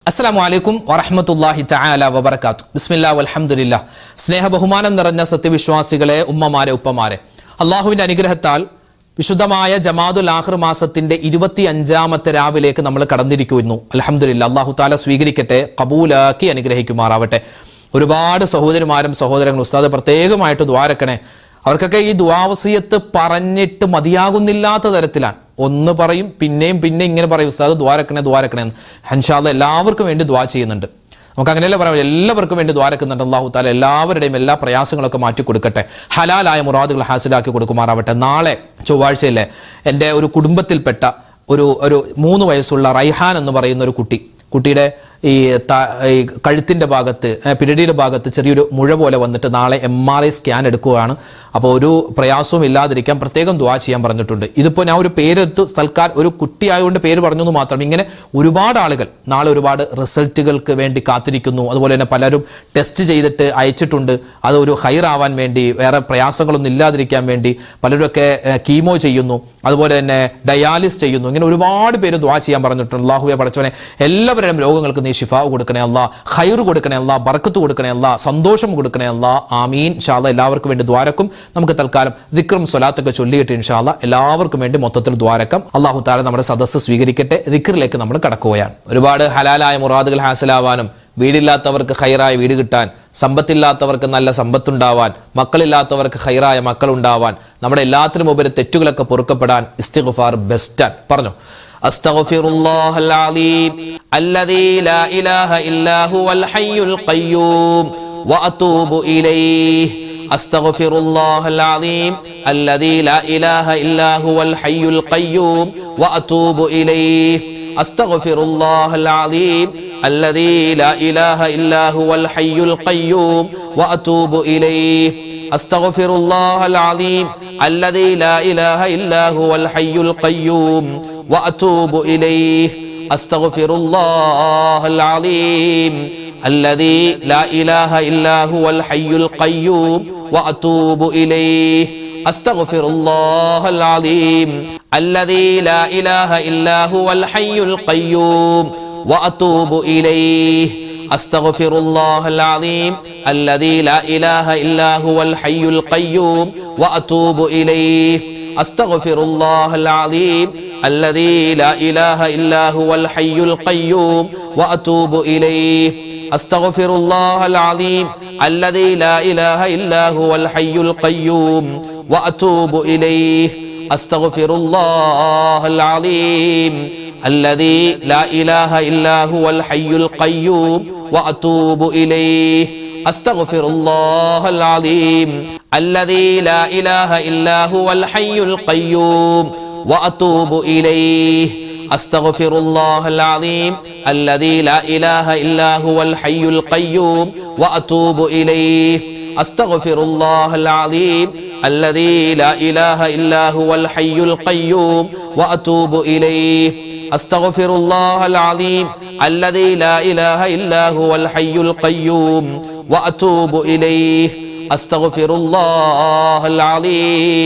അസ്സലാമു അലൈക്കും വറഹ്മത്തുള്ളാഹി തആല വബറകാതുഹു. ബിസ്മില്ലാഹി വൽഹംദുലില്ലാഹ്. സ്നേഹ ബഹുമാനം നിറഞ്ഞ സത്യവിശ്വാസികളെ, ഉമ്മമാരെ, ഉപ്പമാരെ, അള്ളാഹുവിന്റെ അനുഗ്രഹത്താൽ വിശുദ്ധമായ ജമാദുൽ ആഖിർ മാസത്തിന്റെ 25ാമത്തെ രാവിലേക്ക് നമ്മൾ കടന്നിരിക്കുന്നു. അൽഹംദുലില്ലാഹ്. അല്ലാഹു തആല സ്വീകരിക്കട്ടെ, ഖബൂലാക്കി അനുഗ്രഹിക്കുമാറാവട്ടെ. ഒരുപാട് സഹോദരിമാരും സഹോദരങ്ങളും ഉസ്താദ് പ്രത്യേകമായിട്ട് ദുആരക്കണേ. അവർക്കൊക്കെ ഈ ദുആവസിയത്ത് പറഞ്ഞിട്ട് മതിയാകുന്നില്ലാത്ത തരത്തിലാണ്. ഒന്ന് പറയും, പിന്നെയും ഇങ്ങനെ പറയും, ഉസ്താദ് ദുആരക്കണേ എന്ന്. ഇൻഷാ അല്ലാഹ് എല്ലാവർക്കും വേണ്ടി ദുആ ചെയ്യുന്നുണ്ട്. നമുക്ക് അങ്ങനെയല്ല പറയാം, എല്ലാവർക്കും വേണ്ടി ദുആരക്കുന്നുണ്ട്. അല്ലാഹു തആല എല്ലാവരുടെയും എല്ലാ പ്രയാസങ്ങളൊക്കെ മാറ്റി കൊടുക്കട്ടെ, ഹലാലായ മുറാദുകൾ ഹാസിലാക്കി കൊടുക്കുമാറാവട്ടെ. നാളെ ചൊവ്വാഴ്ചയിലെ എൻ്റെ ഒരു കുടുംബത്തിൽപ്പെട്ട ഒരു 3 വയസ്സുള്ള റൈഹാൻ എന്ന് പറയുന്ന ഒരു കുട്ടിയുടെ ഈ കഴുത്തിൻ്റെ ഭാഗത്ത്, പിരടിയുടെ ഭാഗത്ത് ചെറിയൊരു മുഴ പോലെ വന്നിട്ട് നാളെ MRI സ്കാൻ എടുക്കുകയാണ്. അപ്പോൾ ഒരു പ്രയാസവും ഇല്ലാതിരിക്കാൻ പ്രത്യേകം ദുആ ചെയ്യാൻ പറഞ്ഞിട്ടുണ്ട്. ഇതിപ്പോൾ ഞാൻ ഒരു പേരെടുത്ത് തൽക്കാലം ഒരു കുട്ടിയായതുകൊണ്ട് പേര് പറഞ്ഞു എന്ന് മാത്രം. ഇങ്ങനെ ഒരുപാട് ആളുകൾ നാളെ ഒരുപാട് റിസൾട്ടുകൾക്ക് വേണ്ടി കാത്തിരിക്കുന്നു. അതുപോലെ തന്നെ പലരും ടെസ്റ്റ് ചെയ്തിട്ട് അയച്ചിട്ടുണ്ട്. അത് ഒരു ഹൈറാവാൻ വേണ്ടി, വേറെ പ്രയാസങ്ങളൊന്നും ഇല്ലാതിരിക്കാൻ വേണ്ടി പലരൊക്കെ കീമോ ചെയ്യുന്നു, അതുപോലെ തന്നെ ഡയാലിസ് ചെയ്യുന്നു. ഇങ്ങനെ ഒരുപാട് പേര് ദുആ ചെയ്യാൻ പറഞ്ഞിട്ടുണ്ട്. അല്ലാഹുവേ പടച്ചോനെ, എല്ലാവരുടെയും രോഗങ്ങൾക്ക് നീ ശിഫാ കൊടുക്കണേ അല്ലാ, ഖൈർ കൊടുക്കണേ അല്ലാ, ബർക്കത്ത് കൊടുക്കണേ അല്ലാ, സന്തോഷം കൊടുക്കണേ അല്ലാ. ആമീൻ. ഇൻഷാ അല്ലാഹ് എല്ലാവർക്കും വേണ്ടി ദ്വാരക്കും. നമുക്ക് തൽക്കാലം ദിക്റും സ്വലാത്തൊക്കെ ചൊല്ലിയിട്ട് ഇൻഷാ അല്ലാഹ് എല്ലാവർക്കും വേണ്ടി മൊത്തത്തിൽ ദ്വാരക്കാം. അല്ലാഹു തആല നമ്മുടെ സദസ്സ് സ്വീകരിക്കട്ടെ. ദിക്റിലേക്ക് നമ്മൾ കടക്കുകയാണ്. ഒരുപാട് ഹലാലായ മുറാദുകൾ ഹാസിലാവാനും, വീടില്ലാത്തവർക്ക് ഖൈറായ വീട് കിട്ടാൻ, സമ്പത്തില്ലാത്തവർക്ക് നല്ല സമ്പത്തുണ്ടാവാൻ, മക്കളില്ലാത്തവർക്ക് ഖൈറായ മക്കളുണ്ടാവാൻ, നമ്മുടെ എല്ലാത്തിനും ഉപരി തെറ്റുകളൊക്കെ പൊറുക്കപ്പെടാൻ ഇസ്തിഗ്ഫാർ ബെസ്റ്റാണ്. പറഞ്ഞു, അസ്തഗ്ഫിറുല്ലാഹൽ അലീം അല്ലദീ ലാ ഇലാഹ ഇല്ലാ ഹുവൽ ഹയ്യുൽ ഖയ്യൂം വഅതൂബു ഇലൈഹി. അസ്തഗ്ഫിറുല്ലാഹൽ അലീം അല്ലദീ ലാ ഇലാഹ ഇല്ലാ ഹുവൽ ഹയ്യുൽ ഖയ്യൂം വഅതൂബു ഇലൈഹി. അസ്തഗ്ഫിറുല്ലാഹൽ അലീം അല്ലദീ ലാ ഇലാഹ ഇല്ലാ ഹുവൽ ഹയ്യുൽ ഖയ്യൂം വഅതൂബു ഇലൈഹി. അസ്തഗ്ഫിറുല്ലാഹൽ അലീം അല്ലദീ ലാ ഇലാഹ ഇല്ലാ ഹുവൽ ഹയ്യുൽ ഖയ്യൂം وأتوب إليه. أستغفر الله العظيم الذي لا إله إلا هو الحي القيوم وأتوب إليه. أستغفر الله العظيم الذي لا إله إلا هو الحي القيوم وأتوب إليه. أستغفر الله العظيم الذي لا إله إلا هو الحي القيوم وأتوب إليه. أستغفر الله العظيم الذي لا إله إلا هو الحي القيوم وأتوب إليه. أستغفر الله العظيم الذي لا إله إلا هو الحي القيوم وأتوب إليه. أستغفر الله العظيم الذي لا إله إلا هو الحي القيوم وأتوب إليه. أستغفر الله العظيم الذي لا إله إلا هو الحي القيوم وأتوب إليه. أستغفر الله العظيم الذي لا إله إلا هو الحي القيوم وأتوب إليه. أستغفر الله العظيم الذي لا إله إلا هو الحي القيوم وأتوب إليه. أستغفر الله العظيم الذي لا إله إلا هو الحي القيوم وأتوب إليه. أستغفر الله العظيم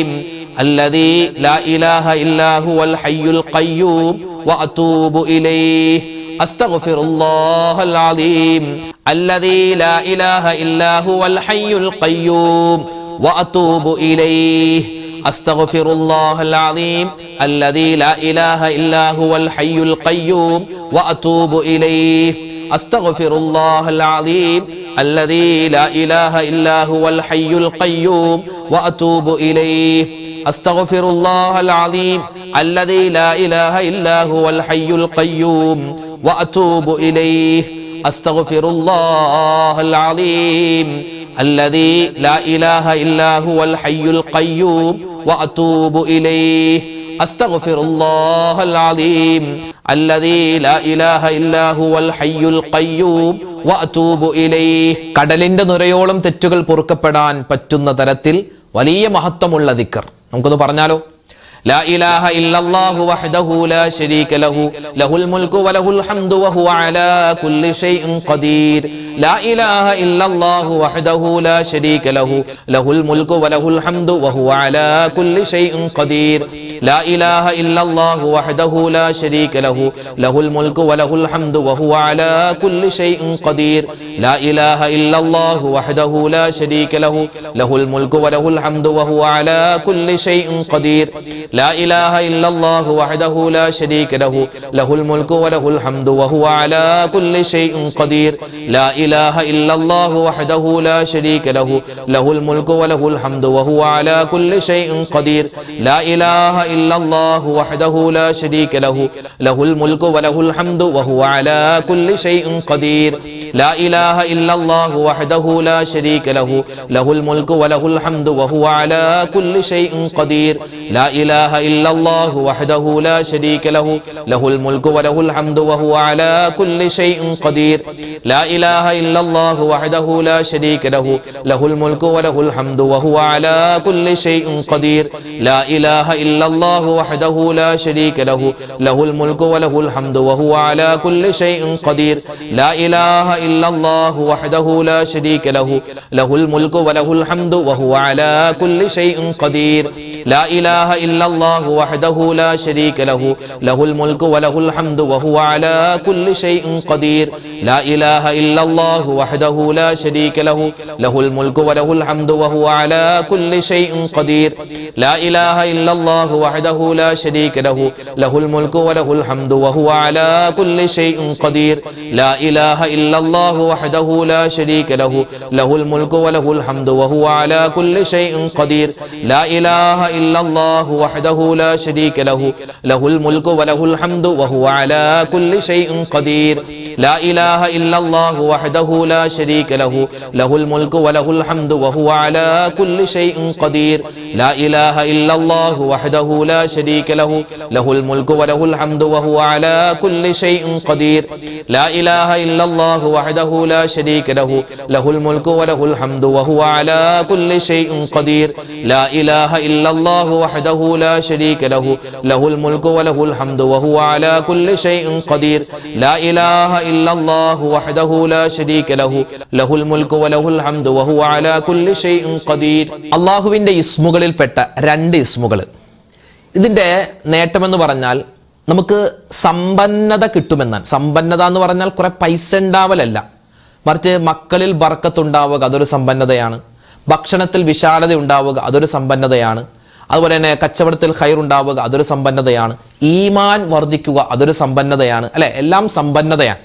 الذي لا إله إلا هو الحي القيوم وأتوب إليه. أستغفر الله العظيم الذي لا إله إلا هو الحي القيوم وأتوب إليه. أستغفر الله العظيم الذي لا إله إلا هو الحي القيوم وأتوب إليه. أستغفر الله العظيم الذي لا إله إلا هو الحي القيوم وأتوب إليه. أستغفر الله العظيم الذي لا إله إلا هو الحي القيوم وأتوب إليه. أستغفر الله العظيم الذي لا إله إلا هو الحي القيوم وأتوب إليه. أستغفر الله العظيم الذي لا إله إلا هو الحي القيوم وأتوب إليه. കടലിന്റെ നുരയോളം തെറ്റുകൾ പൊറുക്കപ്പെടാൻ പറ്റുന്ന തരത്തിൽ വലിയ മഹത്വമുള്ള ദിക്ർ നമുക്കൊന്ന് പറഞ്ഞാലോ. لا إله إلا الله وحده لا شريك له له الملك وله الحمد وهو على كل شيء قدير لا إله إلا الله وحده لا شريك له له الملك وله الحمد وهو على كل شيء قدير لا إله إلا الله وحده لا شريك له له الملك وله الحمد وهو على كل شيء قدير لا إله إلا الله وحده لا شريك له له الملك وله الحمد وهو على كل شيء قدير لا إله إلا الله وحده لا شريك له له الملك وله الحمد وهو على كل شيء قدير لا إله إلا الله وحده لا شريك له له الملك وله الحمد وهو على كل شيء قدير لا إله إلا الله وحده لا شريك له له الملك وله الحمد وهو على كل شيء قدير لا إله إلا الله وحده لا شريك له له الملك وله الحمد وهو على كل شيء قدير لا إله إلا الله وحده لا شريك له له الملك وله الحمد وهو على كل شيء قدير لا إله إلا الله وحده لا شريك له له الملك وله الحمد وهو على كل شيء قدير لا إله إلا الله وحده لا شريك له له الملك وله الحمد وهو على كل شيء قدير لا إله إلا الله وحده لا شريك له له الملك وله الحمد وهو على كل شيء قدير لا إله إلا الله وحده لا شريك له له الملك وله الحمد وهو على كل شيء قدير لا إله إلا الله وحده لا شريك له له الملك وله الحمد وهو على كل شيء قدير لا إله إلا الله وحده لا شريك له له الملك وله الحمد وهو على كل شيء قدير لا إله إلا الله وحده لا شريك له له الملك وله الحمد وهو على كل شيء قدير لا إله إلا الله وحده لا شريك له له الملك وله الحمد وهو على كل شيء قدير لا إله إلا الله وحده لا شريك له له الملك وله الحمد وهو على كل شيء قدير لا إله إلا الله وحده لا شريك له له الملك وله الحمد وهو على كل شيء قدير لا إله إلا الله وحده لا شريك له له الملك وله الحمد وهو على كل شيء قدير لا إله إلا الله وحده لا شريك له له الملك وله الحمد وهو على كل شيء قدير لا إله إلا الله وحده لا شريك له له الملك وله الحمد وهو على كل شيء قدير അല്ലാഹുവിന്റെ ഇസ്മുകളിൽപ്പെട്ട രണ്ട് ഇസ്മുകൾ. ഇതിന്റെ നേട്ടമെന്ന് പറഞ്ഞാൽ നമുക്ക് സമ്പന്നത കിട്ടുമെന്നാണ്. സമ്പന്നത എന്ന് പറഞ്ഞാൽ കുറെ പൈസ ഉണ്ടാവലല്ല, മറിച്ച് മക്കളിൽ ബർക്കത്തുണ്ടാവുക അതൊരു സമ്പന്നതയാണ്, ഭക്ഷണത്തിൽ വിശാലത ഉണ്ടാവുക അതൊരു സമ്പന്നതയാണ്, അതുപോലെ തന്നെ കച്ചവടത്തിൽ ഖൈർ ഉണ്ടാവുക അതൊരു സമ്പന്നതയാണ്, ഈമാൻ വർദ്ധിക്കുക അതൊരു സമ്പന്നതയാണ്, അല്ലെ? എല്ലാം സമ്പന്നതയാണ്.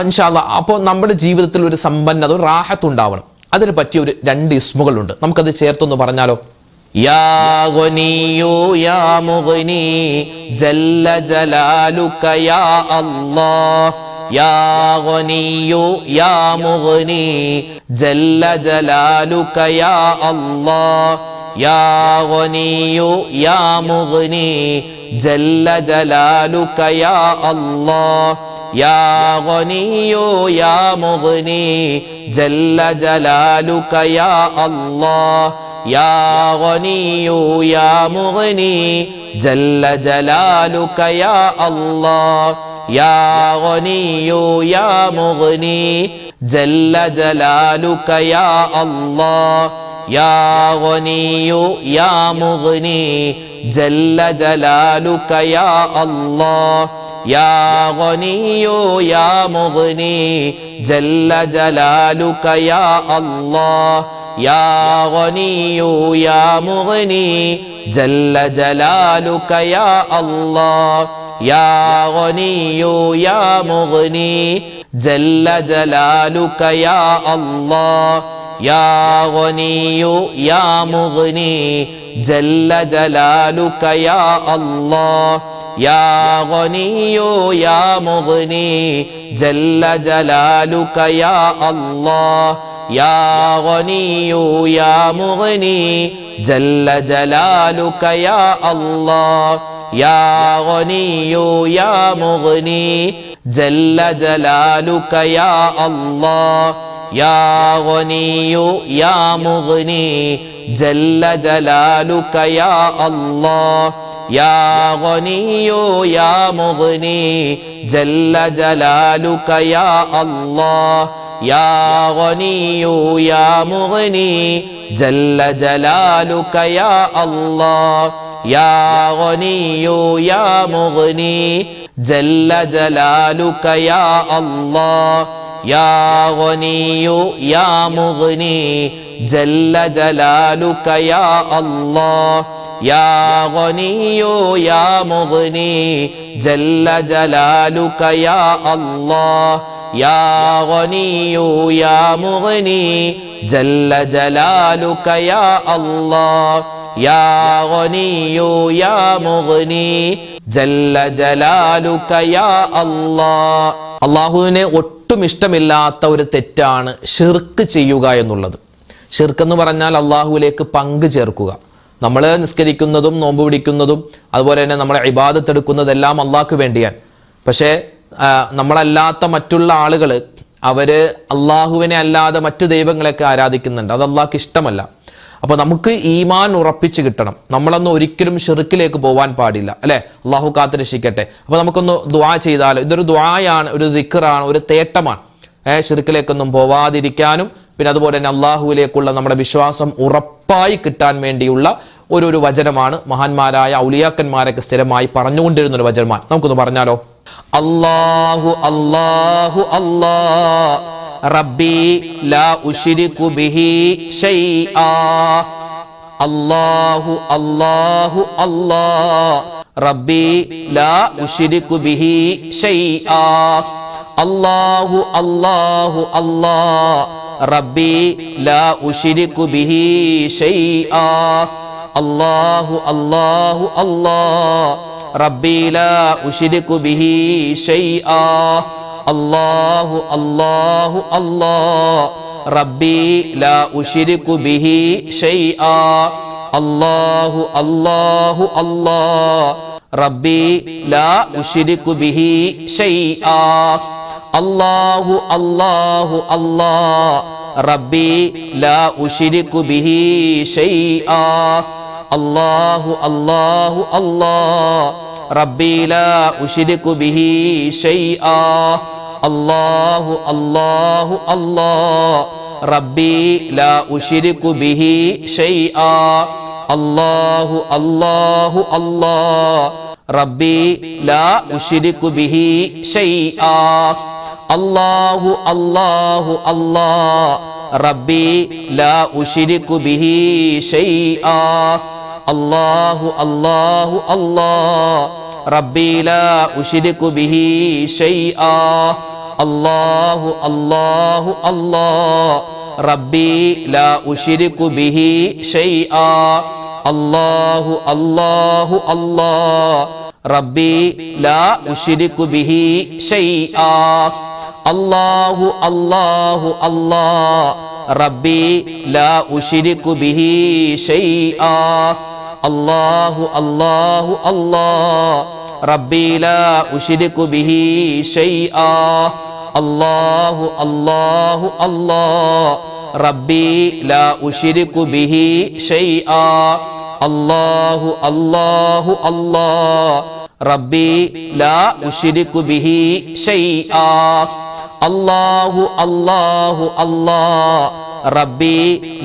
ഇൻഷാ അല്ലാഹ് അപ്പോൾ നമ്മുടെ ജീവിതത്തിൽ ഒരു സമ്പന്നത, ഒരു റാഹത്ത് ഉണ്ടാവണം. അതിന് പറ്റിയ ഒരു രണ്ട് ഇസ്മുകളുണ്ട്. നമുക്കത് ചേർത്തൊന്ന് പറഞ്ഞാലോ? യാ ഗനിയു യാ മുഗ്നി ജല്ല ജലാലുക യാ അല്ലാഹ് യാ ഗനിയു യാ മുഗ്നി ജല്ല ജലാലുക യാ അല്ലാഹ് യാ ഗനിയു യാ മുഗ്നി ജല്ല ജലാലുക യാ അല്ലാഹ് യാ ഗനിയു യാ മുഗ്നി ജല്ല ജലാലുക യാ അല്ലാഹ് യാ ഗനിയു യാ മുഗ്നി ജല്ല ജലാലുക യാ അല്ലാഹ് യാ ഗനിയു യാ മുഗ്നി ജല്ല ജലാലുക യാ അല്ലാഹ് യാ ഗനിയു യാ മുഗ്നി ജല്ല ജലാലുക യാ അല്ലാഹ് യാ ഗനിയു യാ മുഗ്നി ജല്ല ജലാലുക യാ അല്ലാഹ് യാ ഗനിയു യാ മുഗ്നി ജല്ല ജലാലുക യാ അല്ലാഹ് യാ ഗനിയു യാ മുഗ്നി ജല്ല ജലാലുക യാ അല്ലാഹ് യാ ഗനിയു യാ മുഗ്നി ജല്ല ജലാലുക യാ അല്ലാഹ് യാ ഗനിയു യാ മുഗ്നി ജല്ല ജലാലുക യാ അല്ലാഹ് യാ ഗനിയു യാ മുഗ്നി ജല്ല ജലാലുക യാ അല്ലാഹ് യാ ഗനിയു യാ മുഗ്നി ജല്ല ജലാലുക യാ അല്ലാഹ് യാ ഗനിയു യാ മുഗ്നി ജല്ല ജലാലുക യാ അല്ലാഹ് യാ ഗനിയു യാ മുഗ്നി ജല്ല ജലാലുക യാ അല്ലാഹ് യാ ഗനിയു യാ മുഗ്നി ജല്ല ജലാലുക യാ അല്ലാഹ് യാ ഗനിയു യാ മുഗ്നി ജല്ല ജലാലുക യാ അല്ലാഹ് യാ ഗനിയു യാ മുഗ്നി ജല്ല ജലാലുക യാ അല്ലാഹ് യാ ഗനിയു യാ മുഗ്നി ജല്ല ജലാലുക യാ അല്ലാഹ് യാ ഗനിയു യാ മുഗ്നി ജല്ല ജലാലുക യാ അല്ലാഹ് യാ ഗനിയു യാ മുഗ്നി ജല്ല ജലാലുക യാ അല്ലാഹ്. അള്ളാഹുവിനെ ഒട്ടും ഇഷ്ടമില്ലാത്ത ഒരു തെറ്റാണ് ഷിർക്ക് ചെയ്യുക എന്നുള്ളത്. ഷിർക്ക് എന്ന് പറഞ്ഞാൽ അള്ളാഹുവിലേക്ക് പങ്കു ചേർക്കുക. നമ്മൾ നിസ്കരിക്കുന്നതും നോമ്പ് പിടിക്കുന്നതും അതുപോലെ തന്നെ നമ്മളെ ഇബാദത്ത് എടുക്കുന്നതെല്ലാം അള്ളാഹ്ക്ക് വേണ്ടിയാണ്. പക്ഷേ നമ്മളല്ലാത്ത മറ്റുള്ള ആളുകൾ അവര് അള്ളാഹുവിനെ അല്ലാതെ മറ്റു ദൈവങ്ങളെയൊക്കെ ആരാധിക്കുന്നുണ്ട്. അത് അള്ളാഹ്ക്ക് ഇഷ്ടമല്ല. അപ്പൊ നമുക്ക് ഈമാൻ ഉറപ്പിച്ച് കിട്ടണം. നമ്മളൊന്നും ഒരിക്കലും ഷിർക്കിലേക്ക് പോവാൻ പാടില്ല, അല്ലെ? അള്ളാഹു കാത്ത് രക്ഷിക്കട്ടെ. അപ്പൊ നമുക്കൊന്ന് ദുആ ചെയ്താലോ? ഇതൊരു ദുആയാണ്, ഒരു ദിക്റാണ്, ഒരു തേട്ടമാണ്. ഷിർക്കിലേക്കൊന്നും പോവാതിരിക്കാനും പിന്നെ അതുപോലെ തന്നെ അള്ളാഹുവിലേക്കുള്ള നമ്മുടെ വിശ്വാസം ഉറപ്പായി കിട്ടാൻ വേണ്ടിയുള്ള ഒരു വചനമാണ്. മഹാന്മാരായ ഔലിയാക്കന്മാരൊക്കെ സ്ഥിരമായി പറഞ്ഞുകൊണ്ടിരുന്ന ഒരു വചനമാണ്. നമുക്കൊന്ന് പറഞ്ഞാലോ? അല്ലാഹു അല്ലാഹു അല്ലാഹ് റബ്ബി ലാ ഉശ്രികു ബിഹി ശൈആ അല്ലാഹു അല്ലാഹു അല്ലാഹ് റബ്ബി ലാ ഉശ്രികു ബിഹി ശൈആ അല്ലാഹു അല്ലാഹു അല്ലാഹ് റബ്ബി ലാ ഉശ്രികു ബിഹി ശൈആ അല്ലാഹു അല്ലാഹു അല്ലാഹ് റബ്ബി ലാ ഉശ്രികു ബിഹി ശൈആ അല്ലാഹു അല്ലാഹു അല്ലാഹ് റബ്ബി ലാ ഉശ്രികു ബിഹി ശൈആ അല്ലാഹു അല്ലാഹു അല്ലാഹ് റബ്ബി ലാ ഉശ്രികു ബിഹി ശൈആ അല്ലാഹു അല്ലാഹു അല്ലാഹ് റബ്ബി ലാ ഉശ്രികു ബിഹി ശൈആ അല്ലാഹു അല്ലാഹു അല്ലാഹ് റബ്ബി ലാ ഉശ്രികു ബിഹി ശൈആ അല്ലാഹു അല്ലാഹു അല്ലാഹ് റബ്ബി ലാ ഉശ്രികു ബിഹി ശൈആ അല്ലാഹു അല്ലാഹു അല്ലാഹ് റബ്ബി ലാ ഉശ്രികു ബിഹി ശൈആ അല്ലാഹു അല്ലാഹു അല്ലാഹ് റബ്ബി ലാ ഉശ്രികു ബിഹി ശൈആ അല്ലാഹു അല്ലാഹു അല്ലാഹ് റബ്ബി ലാ ഉശ്രികു ബിഹി ശൈആ അല്ലാഹു അല്ലാഹു അല്ലാഹ് റബ്ബി ലാ ഉശ്രികു ബിഹി ശൈആ അല്ലാഹു അല്ലാഹു അല്ലാഹ് റബ്ബി ലാ ഉശ്രികു ബിഹി ശൈആ അല്ലാഹു അല്ലാഹു അല്ലാഹ് റബ്ബി ലാ ഉശ്രികു ബിഹി ശൈആ അല്ലാഹു അല്ലാഹു അല്ലാഹ് റബ്ബി ലാ ഉശ്രികു ബിഹി ശൈആ അല്ലാഹു അല്ലാഹു അല്ലാഹ് റബ്ബി ലാ ഉശ്രികു ബിഹി ശൈആ അല്ലാഹു അല്ലാഹു അല്ലാഹ് റബ്ബി ലാ ഉശ്രികു ബിഹി ശൈആ അല്ലാഹു അല്ലാഹു അല്ലാഹ് റബ്ബി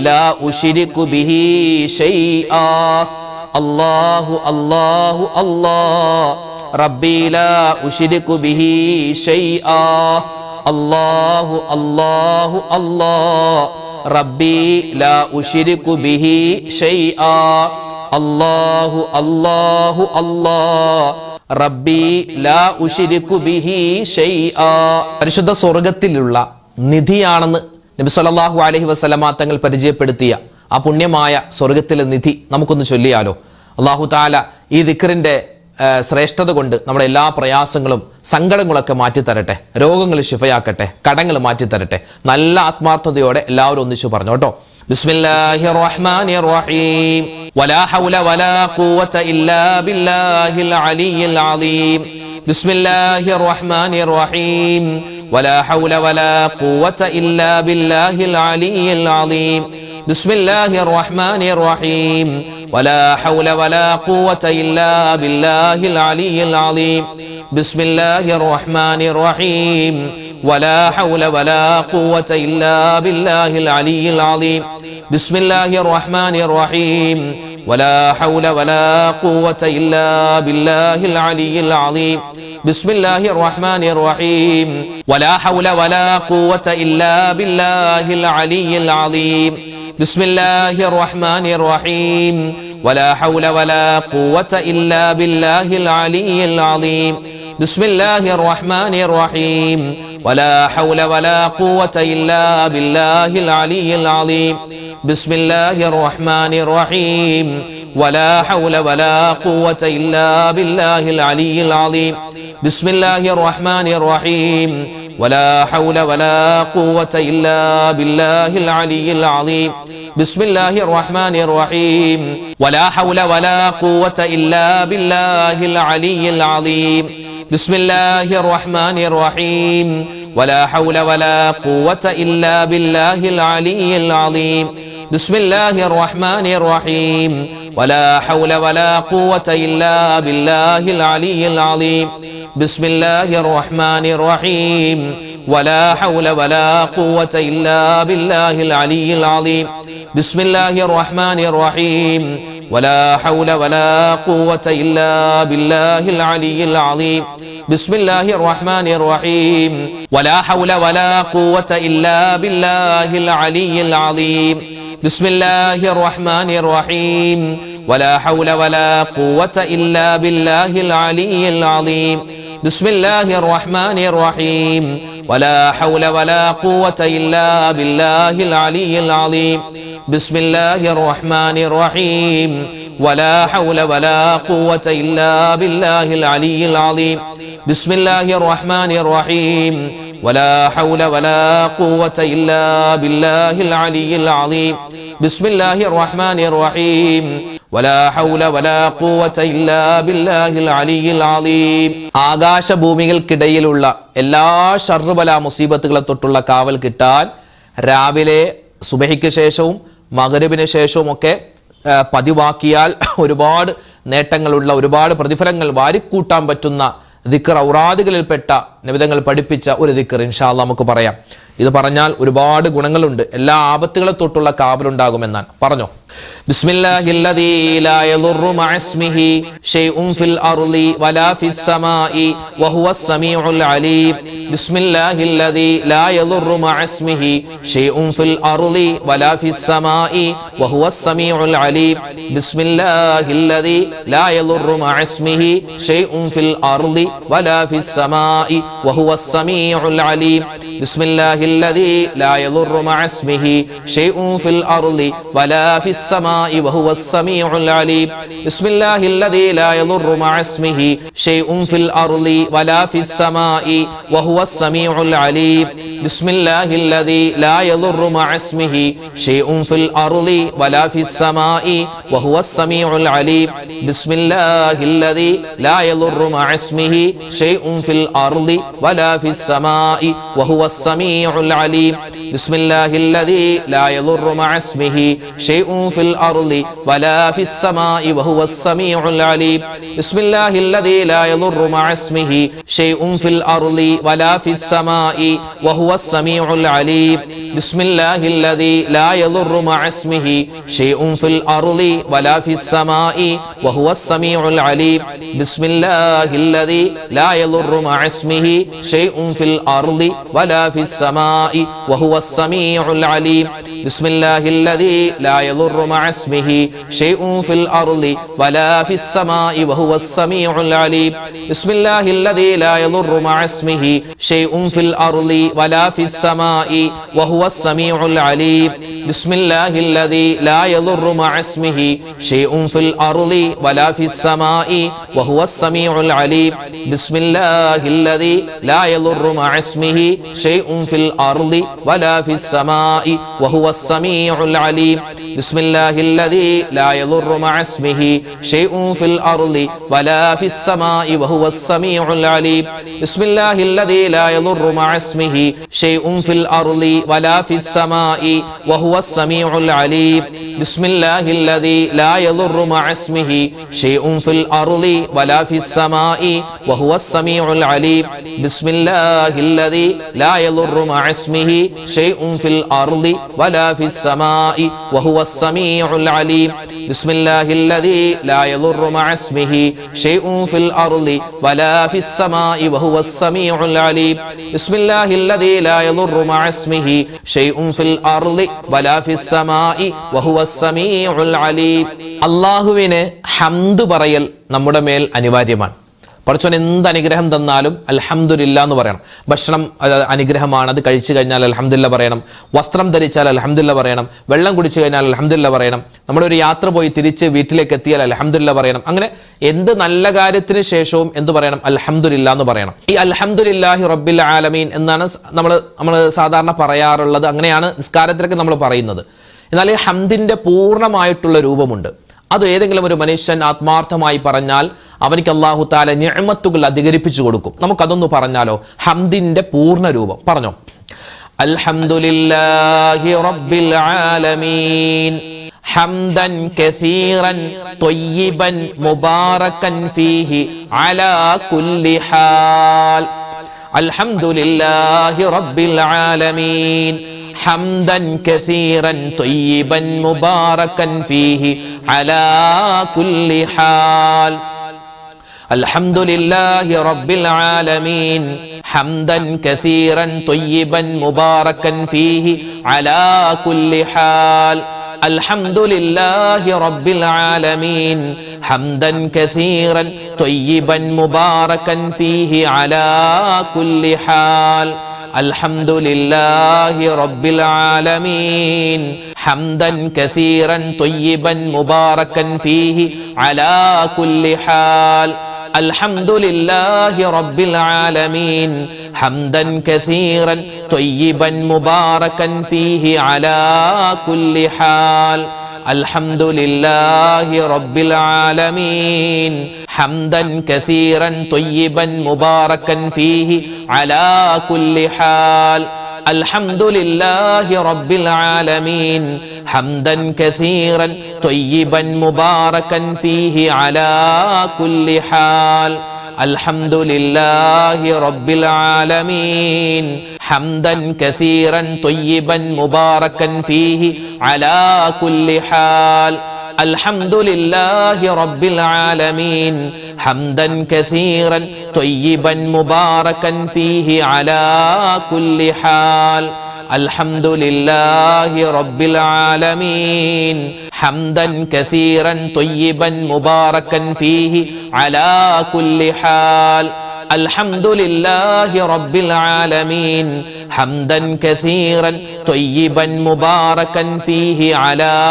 ലാ ഉശ്രികു ബിഹി ശൈആ അല്ലാഹു അല്ലാഹു അല്ലാഹ് റബ്ബി ലാ ഉശ്രികു ബിഹി ശൈആ അല്ലാഹു അല്ലാഹു അല്ലാഹ് റബ്ബി ലാ ഉശ്രികു ബിഹി ശൈആ അല്ലാഹു അല്ലാഹു അല്ലാഹ് റബ്ബി ലാ ഉശ്രികു ബിഹി ശൈആ. പരിശുദ്ധ സ്വർഗത്തിലുള്ള നിധിയാണെന്ന് നബി സല്ലല്ലാഹു അലൈഹി വസല്ലമ തങ്ങൾ പരിചയപ്പെടുത്തിയ ആ പുണ്യമായ സ്വർഗത്തിലെ നിധി നമുക്കൊന്ന് ചൊല്ലിയാലോ? അല്ലാഹു തആല ഈ ദിക്റിന്റെ ശ്രേഷ്ഠത കൊണ്ട് നമ്മുടെ എല്ലാ പ്രയാസങ്ങളും സങ്കടങ്ങളൊക്കെ മാറ്റിത്തരട്ടെ, രോഗങ്ങൾ ശിഫയാക്കട്ടെ, കടങ്ങൾ മാറ്റിത്തരട്ടെ. നല്ല ആത്മാർത്ഥതയോടെ എല്ലാവരും ഒന്നിച്ചു പറഞ്ഞു കേട്ടോ. ബിസ്മില്ലാഹിർ റഹ്മാനിർ റഹീം. വലാ ഹൗല വലാ ഖുവത ഇല്ലാ ബില്ലാഹിൽ അലിയിൽ അലീം. ബിസ്മില്ലാഹിർ റഹ്മാനിർ റഹീം. വലാ ഹൗല വലാ ഖുവത ഇല്ലാ ബില്ലാഹിൽ അലിയിൽ അലീം. ബിസ്മില്ലാഹിർ റഹ്മാനിർ റഹീം. വലാ ഹൗല വലാ ഖുവത ഇല്ലാ ബില്ലാഹിൽ അലിയിൽ അലീം. بسم الله الرحمن الرحيم ولا حول ولا قوة إلا بالله العلي العظيم بسم الله الرحمن الرحيم ولا حول ولا قوة إلا بالله العلي العظيم بسم الله الرحمن الرحيم ولا حول ولا قوة إلا بالله العلي العظيم بسم الله الرحمن الرحيم ولا حول ولا قوة إلا بالله العلي العظيم بسم الله الرحمن الرحيم ولا حول ولا قوة إلا بالله العلي العظيم بسم الله الرحمن الرحيم ولا حول ولا قوة إلا بالله العلي العظيم بسم الله الرحمن الرحيم ولا حول ولا قوة إلا بالله العلي العظيم بسم الله الرحمن الرحيم ولا حول ولا قوة إلا بالله العلي العظيم بسم الله الرحمن الرحيم ولا حول ولا قوة إلا بالله العلي العظيم بسم الله الرحمن الرحيم ولا حول ولا قوة إلا بالله العلي العظيم بسم الله الرحمن الرحيم ولا حول ولا قوة إلا بالله العلي العظيم بسم الله الرحمن الرحيم ولا حول ولا قوة إلا بالله العلي العظيم بسم الله الرحمن الرحيم ولا حول ولا قوة إلا بالله العلي العظيم بسم الله الرحمن الرحيم ولا حول ولا قوة إلا بالله العلي العظيم بسم الله الرحمن الرحيم ولا حول ولا قوة إلا بالله العلي العظيم بسم الله الرحمن الرحيم ولا حول ولا قوة إلا بالله العلي العظيم بسم الله الرحمن الرحيم ولا حول ولا قوة إلا بالله العلي العظيم بسم الله الرحمن الرحيم ولا حول ولا قوة إلا بالله العلي العظيم ആകാശഭൂമികൾക്കിടയിലുള്ള എല്ലാ ഷർറുബല മുസീബത്തുകളെ തൊട്ടുള്ള കാവൽ കിട്ടാൻ രാവിലെ സുബഹിക്ക് ശേഷവും മഗ്‌രിബിന് ശേഷവും ഒക്കെ പതിവാക്കിയാൽ ഒരുപാട് നേട്ടങ്ങളുള്ള ഒരുപാട് പ്രതിഫലങ്ങൾ വാരിക്കൂട്ടാൻ പറ്റുന്ന ദിക്ർ ഔറാദുകളിൽപ്പെട്ട നബിതങ്ങൾ പഠിപ്പിച്ച ഒരു ദിക്ർ ഇൻഷാ അല്ലാഹ് നമുക്ക് പറയാം. ഇത് പറഞ്ഞാൽ ഒരുപാട് ഗുണങ്ങളുണ്ട്. എല്ലാ ആപത്തുകളെ തൊട്ടുള്ള കാവലുണ്ടാകുമെന്നാണ്. പറഞ്ഞോ. ബിസ്മില്ലാഹില്ലദീ ലാ യദുറു മഅസ്മിഹി ഷൈഉൻ ഫിൽ അർളി വലാ ഫിസ് സമാഇ വഹുവസ് സമീഉൽ അലീം. ബിസ്മില്ലാഹില്ലദീ ലാ യദുറു മഅസ്മിഹി ഷൈഉൻ ഫിൽ അർളി വലാ ഫിസ് സമാഇ വഹുവസ് സമീഉൽ അലീം. ബിസ്മില്ലാഹില്ലദീ ലാ യദുറു മഅസ്മിഹി ഷൈഉൻ ഫിൽ അർളി വലാ ഫിസ് സമാഇ വഹുവസ് സമീഉൽ അലീം. ബിസ്മില്ലാഹില്ലദീ ലാ യദുറു മഅസ്മിഹി ഷൈഉൻ ഫിൽ അർളി വലാ ഫിസ് السماء وهو السميع العليم بسم الله الذي لا يضر مع اسمه شيء في الأرض ولا في السماء وهو السميع العليم بسم الله الذي لا يضر مع اسمه شيء في الأرض ولا في السماء وهو السميع العليم بسم الله الذي لا يضر مع اسمه شيء في الأرض ولا في السماء وهو السميع العليم بسم الله الذي لا يضر مع اسمه شيء في الأرض ولا في السماء وهو السميع العليم بسم الله الذي لا يضر مع اسمه شيء في الأرض ولا في السماء وهو السميع العليم بسم الله الذي لا يضر مع اسمه شيء في الأرض ولا في السماء وهو السميع العليم بسم الله الذي لا يضر مع اسمه شيء في الأرض ولا في السماء وهو السميع العليم بسم الله الذي لا يضر مع اسمه شيء في الأرض ولا في السماء وهو السميع العليم بسم الله الذي لا يضر مع اسمه شيء في الأرض ولا في السماء وهو السميع العليم بسم الله الذي لا يضر مع اسمه شيء في الأرض ولا في السماء وهو السميع العليم بسم الله الذي لا يضر مع اسمه شيء في الأرض ولا في السماء وهو السميع العليم ബിസ്മില്ലാഹില്ലദീ ലാ യദുറു മഅ ഇസ്മിഹി ഷൈഉൻ ഫിൽ അർളി വലാ ഫിസ് സമാഇ വഹുവസ് സമീഉൽ അലീം. ബിസ്മില്ലാഹില്ലദീ ലാ യദുറു മഅ ഇസ്മിഹി ഷൈഉൻ ഫിൽ അർളി വലാ ഫിസ് സമാഇ വഹുവസ് സമീഉൽ അലീം. ബിസ്മില്ലാഹില്ലദീ ലാ യദുറു മഅ ഇസ്മിഹി ഷൈഉൻ ഫിൽ അർളി വലാ ഫിസ് സമാഇ വഹുവസ് സമീഉൽ അലീം. ബിസ്മില്ലാഹില്ലദീ ലാ യദുറു മഅ ഇസ്മിഹി ഷൈഉൻ ഫിൽ അർളി വലാ ഫിസ് സമാഇ വഹുവസ് സമീഉൽ അലീം. ബിസ്മില്ലാഹില്ലദീ ലാ യദുറു മഅ ഇസ്മിഹി ഷൈഉൻ ഫിൽ അർളി വലാ ഫിസ് സമാഇ വഹുവസ് സമീഉൽ അലീം. ബിസ്മില്ലാഹില്ലദീ ലാ യദുറു മഅ ഇസ്മിഹി ഷൈഉൻ ഫിൽ അർളി വലാ ഫിസ് സമാഇ വഹുവസ് സമീഉൽ അലീം. അല്ലാഹുവിനെ ഹംദ് പറയൽ നമ്മുടെ മേൽ അനിവാര്യമാണ്. പടച്ചോൻ എന്ത് അനുഗ്രഹം തന്നാലും അൽഹംദുലില്ലാ എന്ന് പറയണം. ഭക്ഷണം അനുഗ്രഹമാണ്, അത് കഴിച്ചു കഴിഞ്ഞാൽ അൽഹംദുലില്ലാ പറയണം. വസ്ത്രം ധരിച്ചാൽ അൽഹംദുലില്ലാ പറയണം. വെള്ളം കുടിച്ചു കഴിഞ്ഞാൽ അൽഹംദുലില്ലാ പറയണം. നമ്മളൊരു യാത്ര പോയി തിരിച്ച് വീട്ടിലേക്ക് എത്തിയാൽ അൽഹംദുലില്ലാ പറയണം. അങ്ങനെ എന്ത് നല്ല കാര്യത്തിന് ശേഷവും എന്ത് പറയണം? അൽഹംദുലില്ലാ എന്ന് പറയണം. ഈ അൽഹംദുലില്ലാഹി റബ്ബിൽ ആലമീൻ എന്നാണ് നമ്മൾ സാധാരണ പറയാറുള്ളത്. അങ്ങനെയാണ് നിസ്കാരത്തിലൊക്കെ നമ്മൾ പറയുന്നത്. എന്നാൽ ഈ ഹംദിന്റെ പൂർണ്ണമായിട്ടുള്ള രൂപമുണ്ട്. അത് ഏതെങ്കിലും ഒരു മനുഷ്യൻ ആത്മാർത്ഥമായി പറഞ്ഞാൽ അവനിക്ക് അല്ലാഹു തആല നിഅമത്തുകൾ അധികരിപ്പിച്ചു കൊടുക്കും. നമുക്കതൊന്ന് പറഞ്ഞാലോ? ഹംദിന്റെ പൂർണ്ണ രൂപം പറഞ്ഞോ. അൽഹംദുലില്ലാഹി റബ്ബിൽ ആലമീൻ ഹംദൻ കസീറൻ ത്വയ്യിബൻ മുബാറകൻ ഫീഹി അലാ കുല്ലി ഹാൽ. അൽഹംദുലില്ലാഹി റബ്ബിൽ ആലമീൻ حمدا كثيرا طيبا مباركا فيه على كل حال. الحمد لله رب العالمين حمدا كثيرا طيبا مباركا فيه على كل حال. الحمد لله رب العالمين حمدا كثيرا طيبا مباركا فيه على كل حال. الحمد لله رب العالمين حمدا كثيرا طيبا مباركا فيه على كل حال. الحمد لله رب العالمين حمدا كثيرا طيبا مباركا فيه على كل حال. الحمد لله رب العالمين حمدا كثيرا طيبا مباركا فيه على كل حال. الحمد لله رب العالمين حمدا كثيرا طيبا مباركا فيه على كل حال. الحمد لله رب العالمين حمدا كثيرا طيبا مباركا فيه على كل حال. الحمد لله رب العالمين حمدا كثيرا طيبا مباركا فيه على كل حال. الحمد لله رب العالمين حمدا كثيرا طيبا مباركا فيه على كل حال. الحمد لله رب العالمين حمدا كثيرا طيبا مباركا فيه على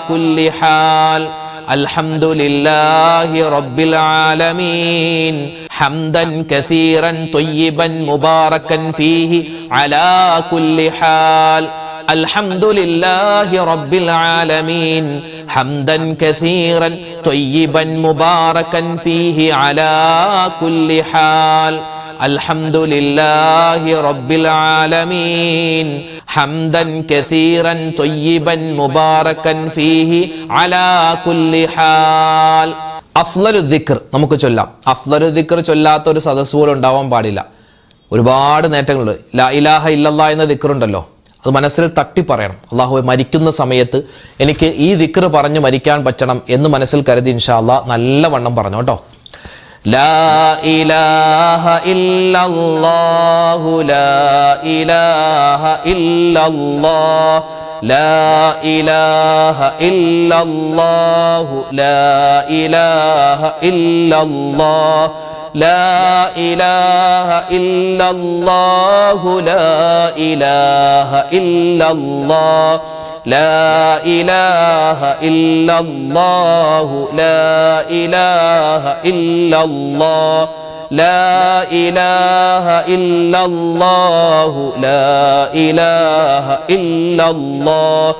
كل حال. الحمد لله رب العالمين حمدا كثيرا طيبا مباركا فيه على كل حال. الحمد لله رب العالمين حمدا كثيرا طيبا مباركا فيه على كل حال. الحمد لله رب العالمين حمدا كثيرا طيبا مباركا فيه على كل حال. അഫ്ളലു ദിക്ർ നമുക്ക് ചൊല്ലാം. അഫ്ളലു ദിക്ർ ചൊല്ലാത്ത ഒരു സദസ്സ് പോലും ഉണ്ടാവാൻ പാടില്ല. ഒരുപാട് നേട്ടങ്ങളുണ്ട്. ലാ ഇലാഹ ഇല്ലല്ലാഹ് എന്ന ദിക്റുണ്ടല്ലോ, അത് മനസ്സിൽ തട്ടി പറയണം. അള്ളാഹു മരിക്കുന്ന സമയത്ത് എനിക്ക് ഈ ദിക്ർ പറഞ്ഞ് മരിക്കാൻ പറ്റണം എന്ന് മനസ്സിൽ കരുതി ഇൻഷാ അല്ലാഹ് നല്ലവണ്ണം പറഞ്ഞു കേട്ടോ. ലാ ഇലാഹ ഇല്ലല്ലാഹു ലാ ഇലാഹ ഇല്ലല്ലാഹ് ലാ ഇലാഹ ഇല്ലല്ലാഹു ലാ ഇലാഹ ഇല്ലല്ലാഹ് ലാ ഇലാഹ ഇല്ലല്ലാഹു ലാ ഇലാഹ ഇല്ലല്ലാഹ് ലാ ഇലാഹ ഇല്ലല്ലാഹു ലാ ഇലാഹ ഇല്ലല്ലാഹ് ലാ ഇലാഹ ഇല്ലല്ലാഹു ലാ ഇലാഹ ഇല്ലല്ലാഹ്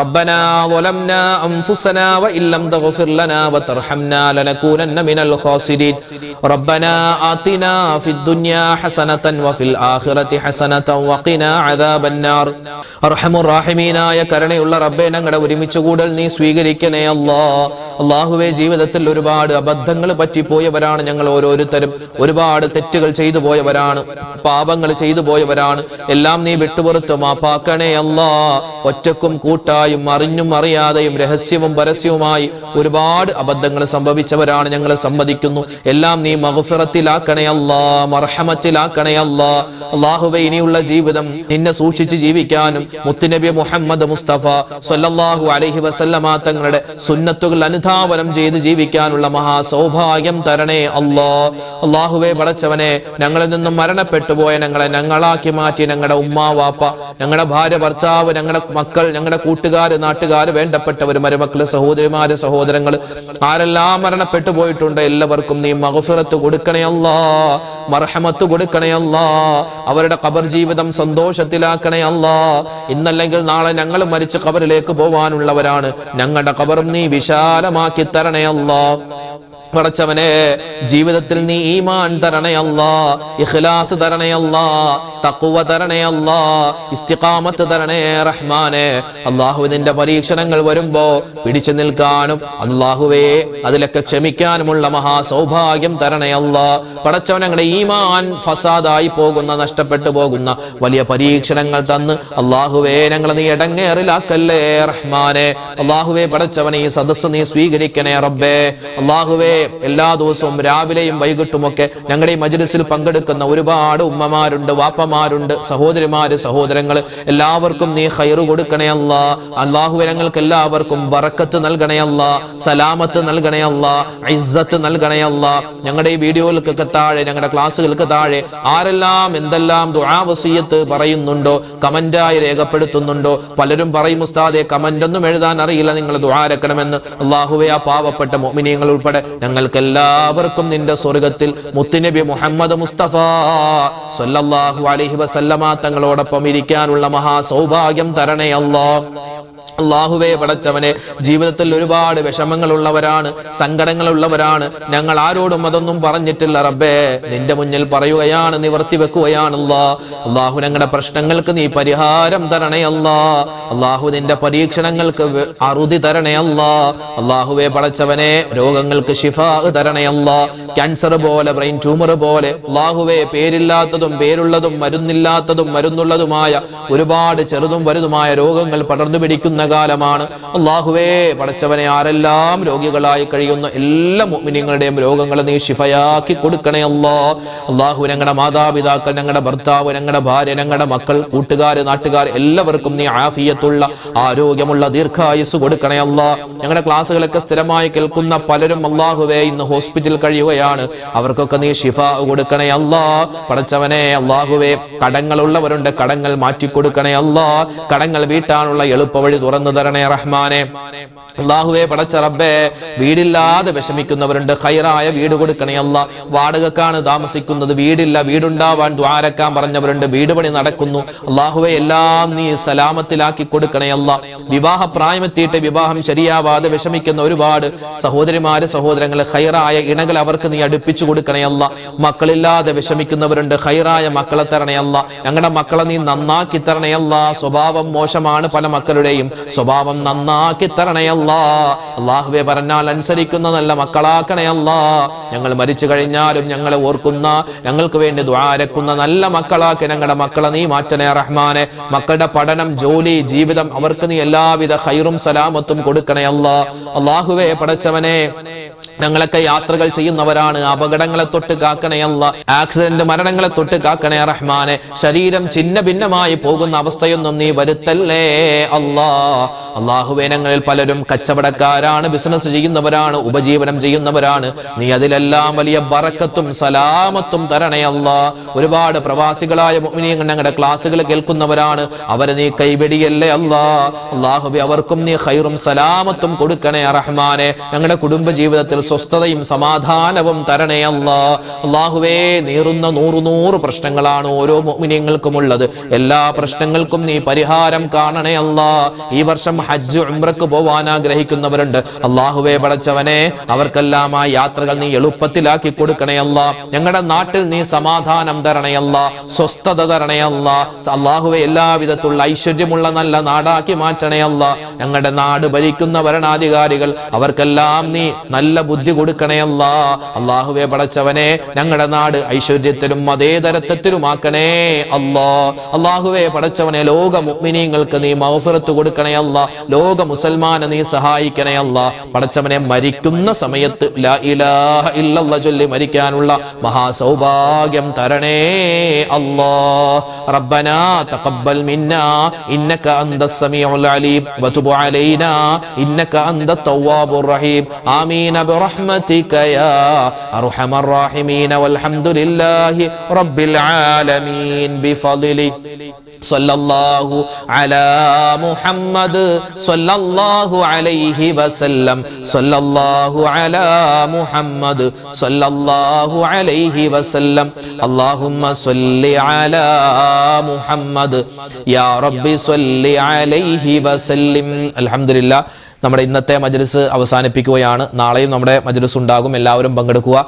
റബ്ബനാ ളലംനാ അൻഫുസനാ വഇൻ ലം തഗ്ഫിർ ലനാ വതർഹംനാ ലനകൂനന്ന മിനൽ ഖാസിരീൻ റബ്ബനാ ആതിനാ ഫിദ് ദുനിയാ ഹസനതൻ വഫിൽ ആഖിറതി ഹസനതൻ വഖിനാ അദാബന്നാർ. അർഹമുർ റഹീമീനായ കരുണയുള്ള റബ്ബേ, ഞങ്ങളുടെ ഒരുമിച്ച് കൂടൽ നീ സ്വീകരിക്കണേ അല്ലാഹ്. അല്ലാഹുവേ, ജീവിതത്തിൽ ഒരുപാട് അബദ്ധങ്ങൾ പറ്റിപ്പോയവരാണ് ഞങ്ങൾ ഓരോരുത്തരും. ഒരുപാട് തെറ്റുകൾ ചെയ്തു പോയവരാണ്, പാപങ്ങൾ ചെയ്തു പോയവരാണ്. എല്ലാം നീ വിട്ടുപുറത്ത് മാപ്പാക്കണേ അല്ലാഹ്. ഒറ്റക്കും കൂട്ടായും അറിഞ്ഞും അറിയാതെയും രഹസ്യവും പരസ്യവുമായി ഒരുപാട് അബദ്ധങ്ങൾ സംഭവിച്ചവരാണ് ഞങ്ങൾ സമ്മതിക്കുന്നു. എല്ലാം നീ മഗ്ഫിറത്തിലാക്കണേ അല്ലാഹ്, മർഹമത്തിലാക്കണേ അല്ലാഹ്. അല്ലാഹുവേ, ഇനിയുള്ള ജീവിതം നിന്നെ സൂക്ഷിച്ച് ജീവിക്കാനും മുത്തുനബി മുഹമ്മദ് മുസ്തഫ സ്വല്ലല്ലാഹു അലൈഹി വസല്ലമ തങ്ങളുടെ സുന്നത്തുകൾ അനുധാവനം ചെയ്ത് ജീവിക്കാനുള്ള മഹാ സൗഭാഗ്യം തരണേ അല്ലാഹ്. അല്ലാഹുവേ, പടച്ചവനെ, ഞങ്ങളിൽ നിന്നും മരണപ്പെട്ടു പോയ ഞങ്ങളെ ഞങ്ങളാക്കി മാറ്റി ഞങ്ങളുടെ ഉമ്മാ വാപ്പ, ഞങ്ങളുടെ ഭാര്യ ഭർത്താവ്, ഞങ്ങളുടെ മക്കൾ, ഞങ്ങളുടെ കൂട്ടുകാര്, നാട്ടുകാര്, വേണ്ടപ്പെട്ടവർ, മരുമക്കള്, സഹോദരിമാര്, സഹോദരങ്ങൾ ആരെല്ലാം മരണപ്പെട്ടു പോയിട്ടുണ്ട് എല്ലാവർക്കും നീ മഗ്ഫിറത്ത് കൊടുക്കണേ അല്ലാഹ്, മർഹമത്ത് കൊടുക്കണേ അല്ലാഹ്. അവരുടെ ഖബർ ജീവിതം സന്തോഷത്തിലാക്കണേ അല്ലാഹ്. ഇന്നല്ലെങ്കിൽ നാളെ ഞങ്ങൾ മരിച്ച് ഖബറിലേക്ക് പോവാനുള്ളവരാണ്. ഞങ്ങളുടെ ഖബറും നീ വിശാലമാക്കി തരണേ അല്ലാഹ്. പടച്ചവനെ, ജീവിതത്തിൽ നീ ഈമാൻ തരണേ അല്ലാഹ്, ഇഖ്ലാസ് തരണേ അല്ലാഹ്, തഖ്വ തരണേ അല്ലാഹ്, ഇസ്തിഖാമത്ത് തരണേ റഹ്മാനെ. അല്ലാഹു, നിന്റെ പരീക്ഷണങ്ങൾ വരുമ്പോ പിടിച്ചു നിൽക്കാനും അല്ലാഹുവേ അതിലൊക്കെ ക്ഷമിക്കാനുമുള്ള മഹാ സൗഭാഗ്യം തരണേ അല്ലാഹ്. പടച്ചവൻ, ഞങ്ങളുടെ ഈമാൻ ഫസാദായി പോകുന്ന, നഷ്ടപ്പെട്ടു പോകുന്ന വലിയ പരീക്ഷണങ്ങൾ തന്ന് അല്ലാഹുവേ ഞങ്ങളെ നീ ഇടങ്ങേറിലാക്കല്ലേ റഹ്മാനെ. അല്ലാഹുവേ, പടച്ചവനെ, ഈ സദസ്സ് നീ സ്വീകരിക്കണേ റബ്ബേ. അല്ലാഹുവേ, എല്ലാ ദിവസവും രാവിലെയും വൈകിട്ടുമൊക്കെ ഞങ്ങളുടെ ഈ മജ്ലിസിൽ പങ്കെടുക്കുന്ന ഒരുപാട് ഉമ്മമാരുണ്ട്, വാപ്പമാരുണ്ട്, സഹോദരിമാര്, സഹോദരങ്ങൾ, എല്ലാവർക്കും നീ ഖൈറ് കൊടുക്കണേ അല്ലാഹ്. അല്ലാഹുവേ, ഞങ്ങൾക്ക് എല്ലാവർക്കും ബറക്കത്ത് നൽകണേ അല്ലാഹ്, സലാമത്ത് നൽകണേ അല്ലാഹ്, ഇസ്സത്ത് നൽകണേ അല്ലാഹ്. ഞങ്ങളുടെ ഈ വീഡിയോകൾക്ക് താഴെ, ഞങ്ങളുടെ ക്ലാസ്സുകൾക്ക് താഴെ ആരെല്ലാം എന്തെല്ലാം ദുആ വസിയത്ത് പറയുന്നുണ്ടോ, കമന്റായി രേഖപ്പെടുത്തുന്നുണ്ടോ, പലരും പറയും ഉസ്താദേ കമന്റ് ഒന്നും എഴുതാൻ അറിയില്ല, നിങ്ങൾ ദുആ രക്കണമെന്ന്. അല്ലാഹുവേ, ആ പാവപ്പെട്ട മുഅ്മിനീങ്ങൾ ഉൾപ്പെടെ ഞങ്ങൾക്ക് എല്ലാവർക്കും നിന്റെ സ്വർഗത്തിൽ മുത്തുനബി മുഹമ്മദ് മുസ്തഫ സ്വല്ലല്ലാഹു അലൈഹി വസല്ലമ തങ്ങളോടൊപ്പം ഇരിക്കാനുള്ള മഹാ സൗഭാഗ്യം തരണേ അല്ലാഹ്. അല്ലാഹുവേ, പടച്ചവനെ, ജീവിതത്തിൽ ഒരുപാട് വിഷമങ്ങളുള്ളവരാണ്, സങ്കടങ്ങളുള്ളവരാണ്. ഞങ്ങൾ ആരോടും അതൊന്നും പറഞ്ഞിട്ടില്ല റബ്ബേ, നിന്റെ മുന്നിൽ പറയുകയാണ്, നിവർത്തി വെക്കുകയാണ് അല്ലാഹ്. അല്ലാഹു, ഞങ്ങളുടെ പ്രശ്നങ്ങൾക്ക് നീ പരിഹാരം തരണേ അല്ലാഹ്. അല്ലാഹു, നിന്റെ പരീക്ഷണങ്ങൾക്ക് അറുതി തരണേ അല്ലാഹ്. അല്ലാഹുവേ, പടച്ചവനെ, രോഗങ്ങൾക്ക് ശിഫാ തരണേ അല്ലാഹ്. ക്യാൻസർ പോലെ, ബ്രെയിൻ ട്യൂമർ പോലെ, അല്ലാഹുവേ, പേരില്ലാത്തതും പേരുള്ളതും മരുന്നില്ലാത്തതും മരുന്നുള്ളതുമായ ഒരുപാട് ചെറുതും വലുതുമായ രോഗങ്ങൾ പടർന്നു പിടിക്കുന്ന കാലമാണ്. അല്ലാഹുവേ, പടച്ചവനെ, ആരെല്ലാം രോഗികളായി കഴിയുന്ന എല്ലാ മുഅ്മിനീങ്ങളുടെയും രോഗങ്ങൾ നീ ശിഫയാക്കി കൊടുക്കണേ അല്ലാഹ്. അല്ലാഹു, ഞങ്ങളുടെ മാതാപിതാക്കൾ, ഞങ്ങളുടെ ഭർത്താവ്, ഞങ്ങളുടെ ഭാര്യ, ഞങ്ങളുടെ മക്കൾ, കൂട്ടുകാര്, നാട്ടുകാർ എല്ലാവർക്കും നീ ആഫിയത്തുള്ള, ആരോഗ്യമുള്ള ദീർഘായുസ് കൊടുക്കണേ അല്ലാഹ്. ഞങ്ങളുടെ ക്ലാസ്സുകളൊക്കെ സ്ഥിരമായി കേൾക്കുന്ന പലരും അല്ലാഹുവേ ഇന്ന് ഹോസ്പിറ്റലിൽ കഴിയുകയാണ്. അവർക്കൊക്കെ നീ ശിഫ കൊടുക്കണേ അല്ലാഹ്. പടച്ചവനെ, അല്ലാഹുവേ, കടങ്ങളുള്ളവരുണ്ട്, കടങ്ങൾ മാറ്റിക്കൊടുക്കണേ അല്ലാഹ്. കടങ്ങൾ വീട്ടാനുള്ള എളുപ്പവഴി തുറന്നു തരണേ റഹ്മാനെ. അല്ലാഹുവേ, പടച്ച റബ്ബേ, വീടില്ലാതെ വിഷമിക്കുന്നവരുണ്ട്, ഖൈറായ വീട് കൊടുക്കണേ അല്ലാഹ്. വാടകക്കാണ് താമസിക്കുന്നത്, വീടില്ല, വീടുണ്ടാവാൻ ദ്വാരക്കാൻ പറഞ്ഞവരുണ്ട്, വീട് പണി നടക്കുന്നു. അല്ലാഹുവേ, എല്ലാം നീ സലാമത്തിലാക്കി കൊടുക്കണേ അല്ലാഹ്. വിവാഹ പ്രായമെത്തിയിട്ട് വിവാഹം ശരിയാവാതെ വിഷമിക്കുന്ന ഒരുപാട് സഹോദരിമാര്, സഹോദരങ്ങൾ, ഖൈറായ ഇണകൾ അവർക്ക് നീ അടുപ്പിച്ചു കൊടുക്കണേ അല്ലാഹ്. മക്കളില്ലാതെ വിഷമിക്കുന്നവരുണ്ട്, ഖൈറായ മക്കളെ തരണേ അല്ലാഹ്. ഞങ്ങളുടെ മക്കളെ നീ നന്നാക്കി തരണേ അല്ലാഹ്. സ്വഭാവം മോശമാണ് പല മക്കളുടെയും, സ്വഭാവം നന്നാക്കി തരണേ അല്ലാഹ്. അല്ലാഹുവേ, പറഞ്ഞാൽ അനുസരിക്കുന്ന നല്ല മക്കളാക്കണേ അല്ലാഹ്. ഞങ്ങൾ മരിച്ചു കഴിഞ്ഞാലും ഞങ്ങളെ ഓർക്കുന്ന, ഞങ്ങൾക്ക് വേണ്ടി ദുആ രക്കുന്ന നല്ല മക്കളാക്കി ഞങ്ങളുടെ മക്കളെ നീ മാറ്റണേ റഹ്മാനെ. മക്കളുടെ പഠനം, ജോലി, ജീവിതം അവർക്ക് നീ എല്ലാവിധ ഖൈറും സലാമത്തും കൊടുക്കണേ അല്ലാഹ്. അല്ലാഹുവേ, പടച്ചവനെ, ഞങ്ങളൊക്കെ യാത്രകൾ ചെയ്യുന്നവരാണ്, അപകടങ്ങളെ തൊട്ട് കാക്കണേ അല്ലാഹ്. ആക്സിഡന്റ്, മരണങ്ങളെ തൊട്ട് കാക്കണേ റഹ്മാനെ. ശരീരം ഛിന്ന ഭിന്നമായി പോകുന്ന അവസ്ഥയൊന്നും നീ വരുത്തല്ലേ അല്ലാഹ്. അല്ലാഹുവേ, ഞങ്ങളിൽ പലരും കച്ചവടക്കാരാണ്, ബിസിനസ് ചെയ്യുന്നവരാണ്, ഉപജീവനം ചെയ്യുന്നവരാണ്. നീ അതിലെല്ലാം വലിയ ബറക്കത്തും സലാമത്തും തരണേ അല്ലാഹ്. ഒരുപാട് പ്രവാസികളായ മുഅ്മിനീങ്ങൾ ഞങ്ങളുടെ ക്ലാസ്സുകൾ കേൾക്കുന്നവരാണ്, അവരെ നീ കൈവെടിയല്ലേ അല്ലാഹ്. അല്ലാഹുവേ, അവർക്കും നീ ഖൈറും സലാമത്തും കൊടുക്കണേ റഹ്മാനെ. ഞങ്ങളുടെ കുടുംബ ജീവിതത്തിൽ സ്വസ്ഥതയും സമാധാനവും തരണേ അല്ലാ. അല്ലാഹുവേ, നീറുന്ന നൂറ് പ്രശ്നങ്ങളാണ് ഓരോ മുഅ്മിനീങ്ങൾക്കും ഉള്ളത്. എല്ലാ പ്രശ്നങ്ങൾക്കും നീ പരിഹാരം കാണണേ അല്ലാ. ഈ വർഷം ഹജ്ജ് ഉംറക്ക് പോവാൻ ആഗ്രഹിക്കുന്നവരുണ്ട്. അല്ലാഹുവേ പടച്ചവനെ, അവർക്കെല്ലാം ആ യാത്രകൾ നീ എളുപ്പത്തിലാക്കി കൊടുക്കണേ അല്ലാ. ഞങ്ങളുടെ നാട്ടിൽ നീ സമാധാനം തരണേ അല്ലാ, സ്വസ്ഥത തരണേ അല്ലാ. അല്ലാഹുവേ, എല്ലാവിധത്തിലുള്ള ഐശ്വര്യമുള്ള നല്ല നാടാക്കി മാറ്റണേ അല്ലാ. ഞങ്ങളുടെ നാട് ഭരിക്കുന്ന ഭരണാധികാരികൾ അവർക്കെല്ലാം നീ നല്ല ബുദ്ധി കൊടുക്കണേ അല്ലാ. അല്ലാഹുവേ പടച്ചവനെ, ഞങ്ങളുടെ നാട് ഐശ്വര്യത്തിലും മതേതരത്വത്തിലുമാക്കണേ അല്ലാ. അല്ലാഹുവേ പടച്ചവനെ, ലോക മുഅ്മിനീങ്ങൾക്ക് നീ മഗ്ഫിറത്ത് കൊടുക്കണേ അല്ലാ. ലോക മുസൽമാനെ നീ സഹായിക്കണേ അല്ലാ. പടച്ചവനെ, മരിക്കുന്ന സമയത്ത് ലാ ഇലാഹ ഇല്ലല്ലാഹ് ചൊല്ലി മരിക്കാനുള്ള മഹാസൗഭാഗ്യം തരണേ അല്ലാ. റബ്ബനാ തഖബ്ബൽ മിന്നാ ഇന്നക അന്തസ് സമീഉൽ അലീം വതുബ് അലൈനാ ഇന്നക അന്തത് തവ്വാബുർ റഹീം. ആമീൻ ബിറഹ്മതിക യാ അർഹമർ റഹീമീൻ വൽഹംദുലില്ലാഹി റബ്ബിൽ ആലമീൻ ബിഫളിലി സല്ലല്ലാഹു അലാ മുഹമ്മദ് സല്ലല്ലാഹു അലൈഹി വസല്ലം. സല്ലല്ലാഹു അലാ മുഹമ്മദ് സല്ലല്ലാഹു അലൈഹി വസല്ലം. അല്ലാഹുമ്മ സല്ലി അലാ മുഹമ്മദ് യാ റബ്ബി സല്ലി അലൈഹി വസല്ലിം. അൽഹംദുലില്ലാഹ്, നമ്മുടെ ഇന്നത്തെ മജ്ലിസ് അവസാനിപ്പിക്കുകയാണ്. നാളെയും നമ്മുടെ മജ്ലിസ് ഉണ്ടാകും. എല്ലാവരും പങ്കെടുക്കുക.